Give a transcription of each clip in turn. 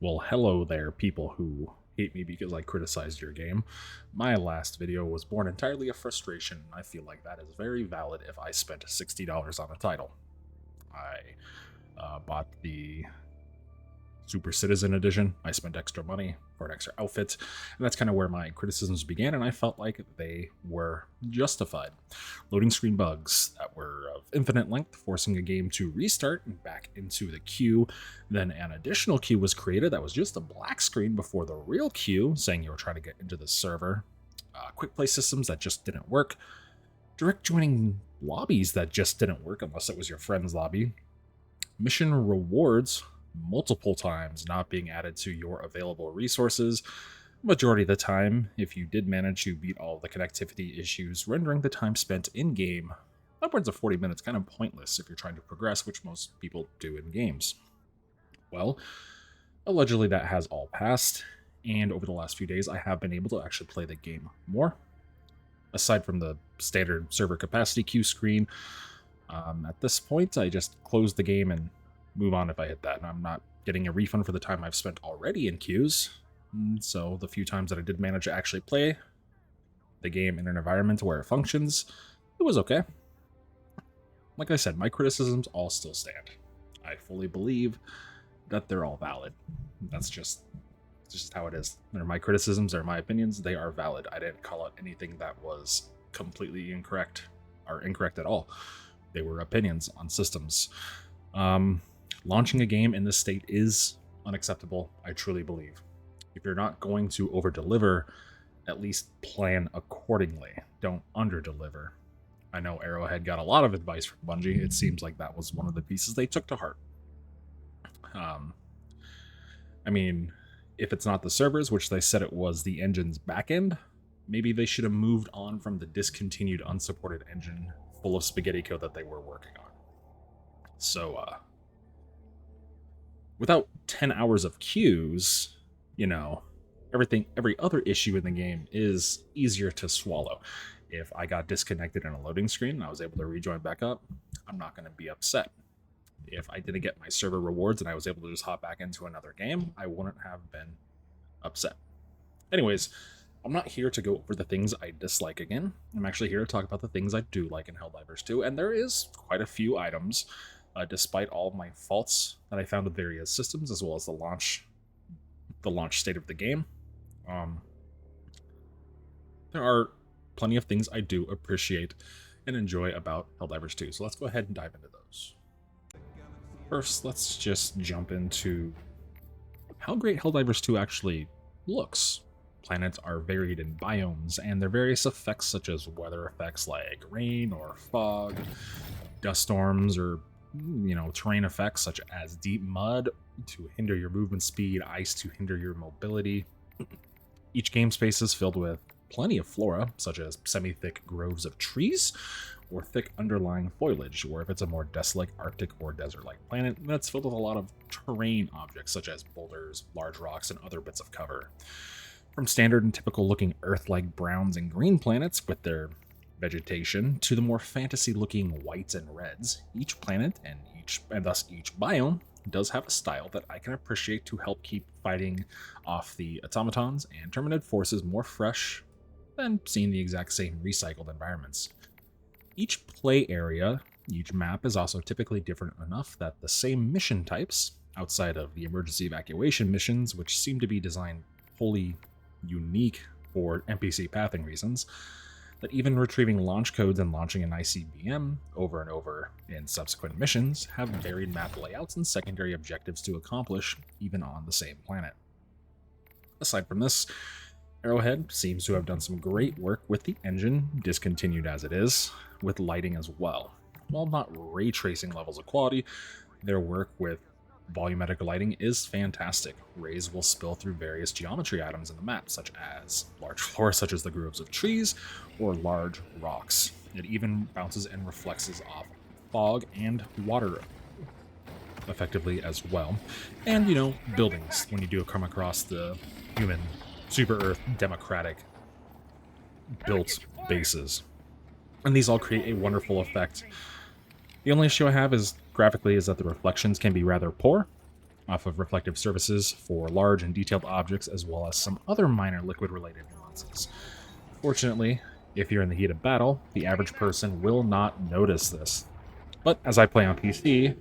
Well, hello there, people who hate me because I criticized your game. My last video was born entirely of frustration. I feel like that is very valid if I spent $60 on a title. I bought the Super Citizen Edition. I spent extra money for an extra outfit, and that's kind of where my criticisms began, and I felt like they were justified. Loading screen bugs that were of infinite length, forcing a game to restart and back into the queue. Then an additional queue was created that was just a black screen before the real queue, saying you were trying to get into the server. Quick play systems that just didn't work. Direct joining lobbies that just didn't work unless it was your friend's lobby. Mission rewards multiple times not being added to your available resources. Majority of the time, if you did manage to beat all the connectivity issues, rendering the time spent in-game upwards of 40 minutes kind of pointless if you're trying to progress, which most people do in games. Well, allegedly that has all passed, and over the last few days I have been able to actually play the game more. Aside from the standard server capacity queue screen, at this point I just close the game and move on if I hit that, and I'm not getting a refund for the time I've spent already in queues. So the few times that I did manage to actually play the game in an environment where it functions, it was okay. Like I said, my criticisms all still stand. I fully believe that they're all valid. That's just how it is. They're my criticisms, they're my opinions, they are valid. I didn't call out anything that was completely incorrect or incorrect at all. They were opinions on systems. Launching a game in this state is unacceptable, I truly believe. If you're not going to over-deliver, at least plan accordingly. Don't under-deliver. I know Arrowhead got a lot of advice from Bungie. It seems like that was one of the pieces they took to heart. I mean, if it's not the servers, which they said it was the engine's backend, maybe they should have moved on from the discontinued, unsupported engine full of spaghetti code that they were working on. So, without 10 hours of queues, every other issue in the game is easier to swallow. If I got disconnected in a loading screen and I was able to rejoin back up, I'm not going to be upset. If I didn't get my server rewards and I was able to just hop back into another game, I wouldn't have been upset. Anyways, I'm not here to go over the things I dislike again. I'm actually here to talk about the things I do like in Helldivers 2, and there is quite a few items, despite all of my faults that I found with various systems, as well as the launch state of the game. There are plenty of things I do appreciate and enjoy about Helldivers 2, so let's go ahead and dive into those. First, let's just jump into how great Helldivers 2 actually looks. Planets are varied in biomes, and their various effects such as weather effects like rain or fog, dust storms, or terrain effects such as deep mud to hinder your movement speed, ice to hinder your mobility. Each game space is filled with plenty of flora, such as semi-thick groves of trees, or thick underlying foliage, or if it's a more desolate Arctic or desert-like planet, that's filled with a lot of terrain objects, such as boulders, large rocks, and other bits of cover. From standard and typical looking Earth-like browns and green planets with their vegetation, to the more fantasy-looking whites and reds, each planet and thus each biome does have a style that I can appreciate to help keep fighting off the automatons and Terminid forces more fresh than seeing the exact same recycled environments. Each play area, each map is also typically different enough that the same mission types, outside of the emergency evacuation missions, which seem to be designed wholly unique for NPC pathing reasons, that even retrieving launch codes and launching an ICBM over and over in subsequent missions have varied map layouts and secondary objectives to accomplish, even on the same planet. Aside from this, Arrowhead seems to have done some great work with the engine, discontinued as it is, with lighting as well. While not ray tracing levels of quality, their work with volumetric lighting is fantastic. Rays will spill through various geometry items in the map, such as large floors such as the groves of trees or large rocks. It even bounces and reflects off fog and water effectively as well. And, buildings, when you do come across the human Super Earth democratic built bases. And these all create a wonderful effect. The only issue I have is graphically is that the reflections can be rather poor, off of reflective surfaces for large and detailed objects, as well as some other minor liquid-related nuances. Fortunately, if you're in the heat of battle, the average person will not notice this. But as I play on PC,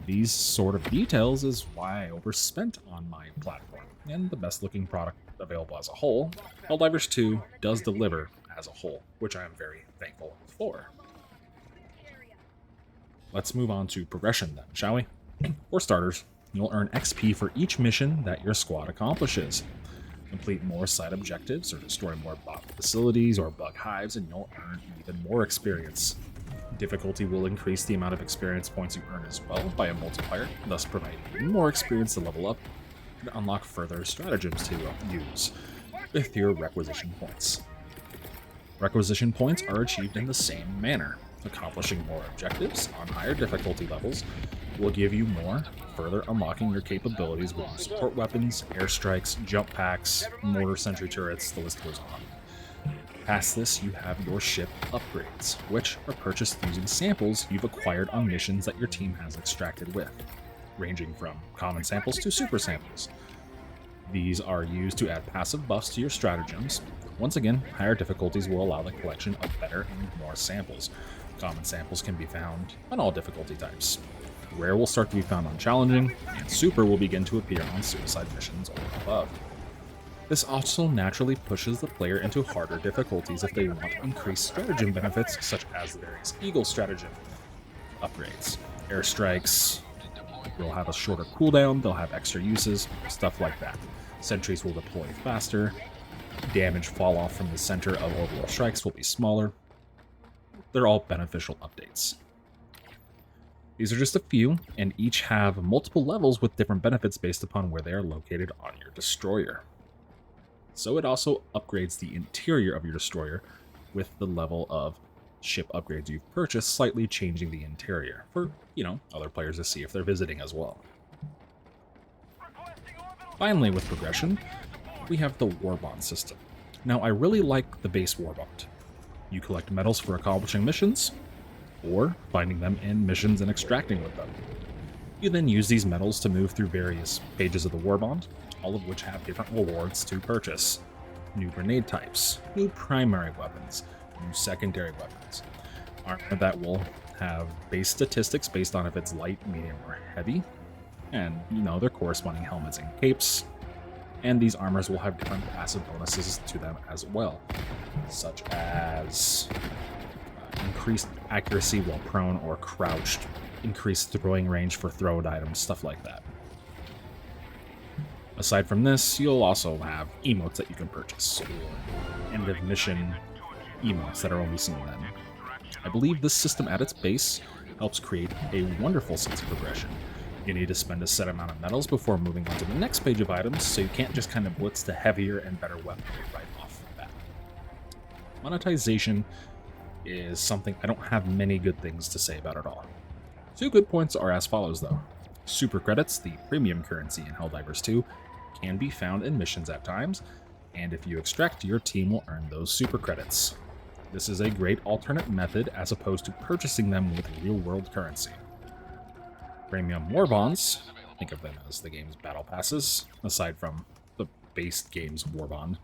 these sort of details is why I overspent on my platform, and the best looking product available as a whole, Helldivers 2 does deliver as a whole, which I am very thankful for. Let's move on to progression then, shall we? For starters, you'll earn XP for each mission that your squad accomplishes. Complete more side objectives or destroy more bot facilities or bug hives, and you'll earn even more experience. Difficulty will increase the amount of experience points you earn as well by a multiplier, thus providing you more experience to level up and unlock further stratagems to use with your requisition points. Requisition points are achieved in the same manner. Accomplishing more objectives on higher difficulty levels will give you more, further unlocking your capabilities with support weapons, airstrikes, jump packs, mortar sentry turrets, the list goes on. Past this, you have your ship upgrades, which are purchased using samples you've acquired on missions that your team has extracted with, ranging from common samples to super samples. These are used to add passive buffs to your stratagems. Once again, higher difficulties will allow the collection of better and more samples. Common samples can be found on all difficulty types. Rare will start to be found on challenging, and super will begin to appear on suicide missions or above. This also naturally pushes the player into harder difficulties if they want increased stratagem benefits, such as the various Eagle stratagem upgrades. Airstrikes will have a shorter cooldown, they'll have extra uses, stuff like that. Sentries will deploy faster, damage fall off from the center of orbital strikes will be smaller. They're all beneficial updates. These are just a few, and each have multiple levels with different benefits based upon where they are located on your destroyer. So it also upgrades the interior of your destroyer with the level of ship upgrades you've purchased, slightly changing the interior for, other players to see if they're visiting as well. Finally, with progression, we have the war bond system. Now, I really like the base war bond. You collect medals for accomplishing missions, or finding them in missions and extracting with them. You then use these medals to move through various pages of the war bond, all of which have different rewards to purchase. New grenade types, new primary weapons, new secondary weapons, armor that will have base statistics based on if it's light, medium, or heavy, and their corresponding helmets and capes. And these armors will have different passive bonuses to them as well, such as increased accuracy while prone or crouched, increased throwing range for throwed items, stuff like that. Aside from this, you'll also have emotes that you can purchase, or end of mission emotes that are only seen then. I believe this system at its base helps create a wonderful sense of progression. You need to spend a set amount of medals before moving on to the next page of items, so you can't just kind of blitz the heavier and better weaponry right off the bat. Monetization is something I don't have many good things to say about at all. 2 good points are as follows though. Super credits, the premium currency in Helldivers 2, can be found in missions at times, and if you extract, your team will earn those super credits. This is a great alternate method as opposed to purchasing them with real-world currency. Premium war bonds, think of them as the game's battle passes, aside from the base game's war bond.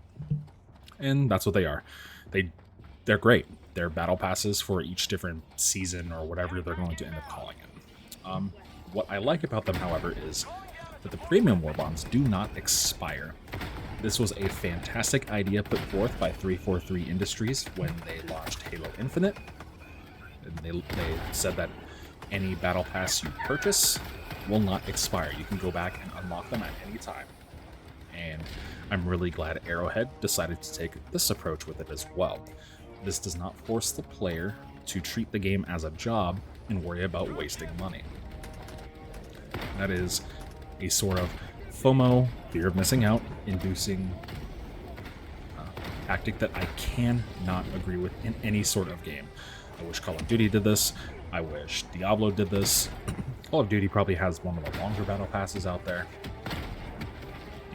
And that's what they are. They're great. They're battle passes for each different season or whatever they're going to end up calling it. What I like about them, however, is that the premium war bonds do not expire. This was a fantastic idea put forth by 343 Industries when they launched Halo Infinite. And they said that any battle pass you purchase will not expire. You can go back and unlock them at any time. And I'm really glad Arrowhead decided to take this approach with it as well. This does not force the player to treat the game as a job and worry about wasting money. That is a sort of FOMO, fear of missing out, inducing tactic that I cannot agree with in any sort of game. I wish Call of Duty did this. I wish Diablo did this. Call of Duty probably has one of the longer battle passes out there.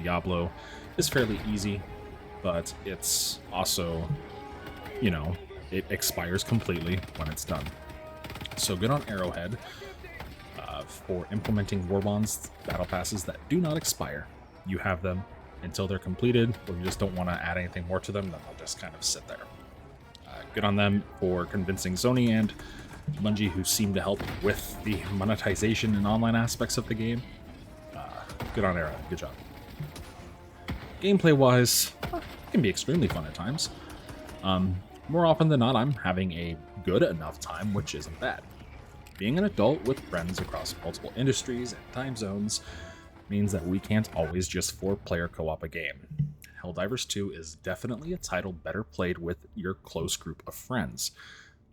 Diablo is fairly easy, but it's also, it expires completely when it's done. So good on Arrowhead for implementing war bonds battle passes that do not expire. You have them until they're completed, or you just don't want to add anything more to them, then they'll just kind of sit there. Good on them for convincing Sony and Bungie, who seem to help with the monetization and online aspects of the game. Good on Arrowhead, good job. Gameplay-wise, it can be extremely fun at times. More often than not, I'm having a good enough time, which isn't bad. Being an adult with friends across multiple industries and time zones means that we can't always just 4-player co-op a game. Helldivers 2 is definitely a title better played with your close group of friends.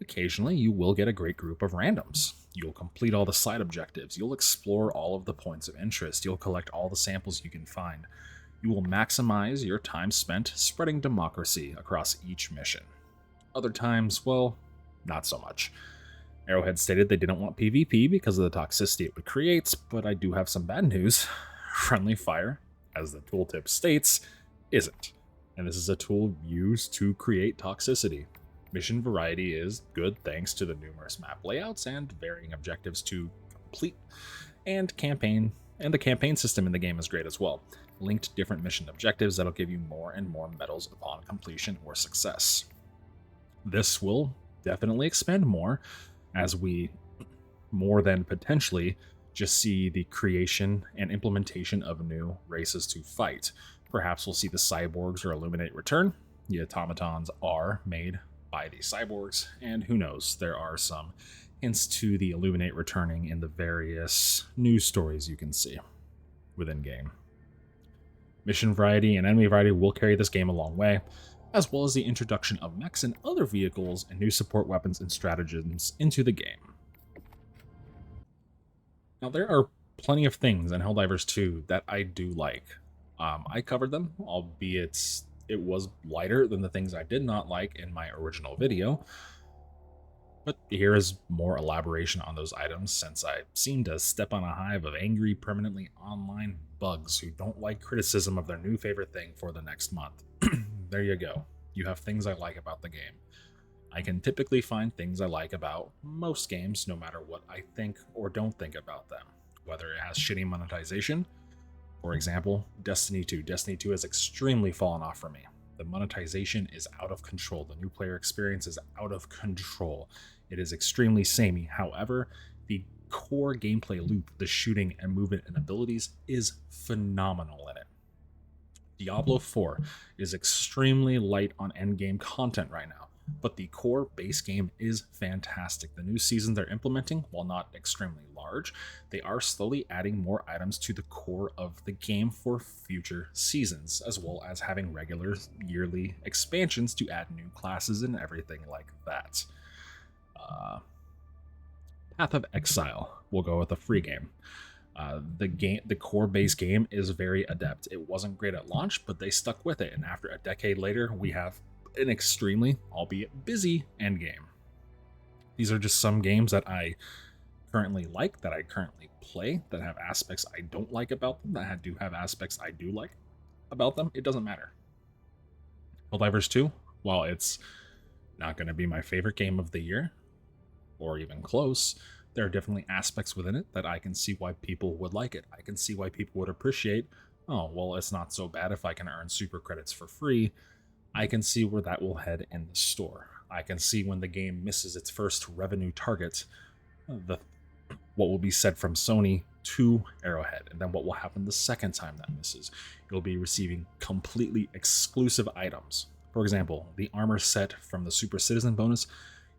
Occasionally, you will get a great group of randoms. You'll complete all the side objectives, you'll explore all of the points of interest, you'll collect all the samples you can find. You will maximize your time spent spreading democracy across each mission. Other times, well, not so much. Arrowhead stated they didn't want PvP because of the toxicity it would create, but I do have some bad news. Friendly fire, as the tooltip states, isn't. And this is a tool used to create toxicity. Mission variety is good thanks to the numerous map layouts and varying objectives to complete, and the campaign system in the game is great as well. Linked different mission objectives that'll give you more and more medals upon completion or success. This will definitely expand more as we more than potentially just see the creation and implementation of new races to fight. Perhaps we'll see the cyborgs or Illuminate return. The automatons are made by the cyborgs, and who knows, there are some hints to the Illuminate returning in the various news stories you can see within game. Mission variety and enemy variety will carry this game a long way, as well as the introduction of mechs and other vehicles and new support weapons and stratagems into the game. Now, there are plenty of things in Helldivers 2 that I do like. I covered them, albeit it was lighter than the things I did not like in my original video. But here is more elaboration on those items, since I seem to step on a hive of angry, permanently online bugs who don't like criticism of their new favorite thing for the next month. There you go. You have things I like about the game. I can typically find things I like about most games, no matter what I think or don't think about them. Whether it has shitty monetization, for example, Destiny 2. Destiny 2 has extremely fallen off for me. The monetization is out of control. The new player experience is out of control. It is extremely samey. However, the core gameplay loop, the shooting and movement and abilities, is phenomenal in it. Diablo 4 is extremely light on endgame content right now, but the core base game is fantastic. The new seasons they're implementing, while not extremely large, they are slowly adding more items to the core of the game for future seasons, as well as having regular yearly expansions to add new classes and everything like that. Path of Exile will go with a free game. The core base game is very adept. It wasn't great at launch, but they stuck with it, and after a decade later, we have an extremely, albeit busy, end game. These are just some games that I currently like, that I currently play, that have aspects I don't like about them, that do have aspects I do like about them. It doesn't matter. Helldivers 2, while it's not going to be my favorite game of the year, or even close, there are definitely aspects within it that I can see why people would like it. I can see why people would appreciate, oh, well, it's not so bad if I can earn super credits for free. I can see where that will head in the store. I can see when the game misses its first revenue target, what will be said from Sony to Arrowhead, and then what will happen the second time that misses. You'll be receiving completely exclusive items. For example, the armor set from the Super Citizen bonus,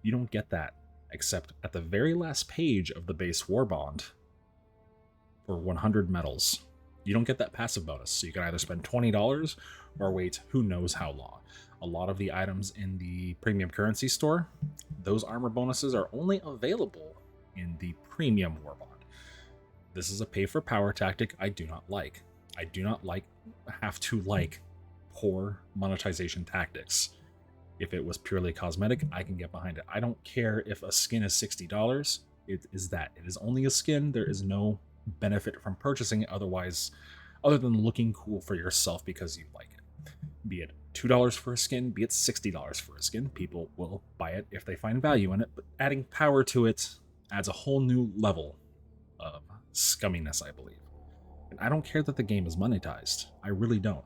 you don't get that except at the very last page of the base war bond for 100 medals. You don't get that passive bonus, so you can either spend $20 or wait who knows how long. A lot of the items in the premium currency store, those armor bonuses are only available in the premium war bond. This is a pay for power tactic I do not like. I do not have to like poor monetization tactics. If it was purely cosmetic, I can get behind it. I don't care if a skin is $60. It is that. It is only a skin. There is no benefit from purchasing it otherwise, other than looking cool for yourself because you like it. Be it $2 for a skin, be it $60 for a skin, people will buy it if they find value in it, but adding power to it adds a whole new level of scumminess, I believe. And I don't care that the game is monetized. I really don't.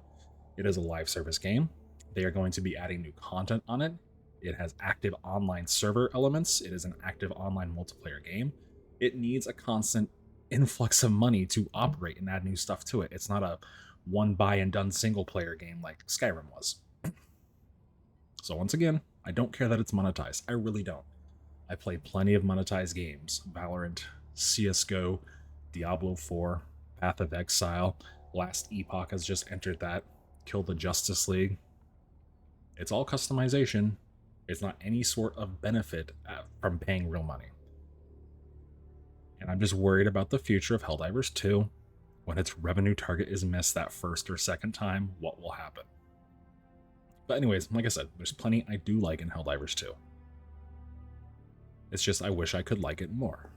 It is a live service game. They are going to be adding new content on it. It has active online server elements. It is an active online multiplayer game. It needs a constant influx of money to operate and add new stuff to it. It's not a one buy and done single player game like Skyrim was. So once again, I don't care that it's monetized. I really don't. I play plenty of monetized games. Valorant, CSGO, Diablo 4, Path of Exile, Last Epoch has just entered that, Kill the Justice League. It's all customization. It's not any sort of benefit from paying real money. And I'm just worried about the future of Helldivers 2. When its revenue target is missed that first or second time, what will happen? But anyways, like I said, there's plenty I do like in Helldivers 2. It's just I wish I could like it more.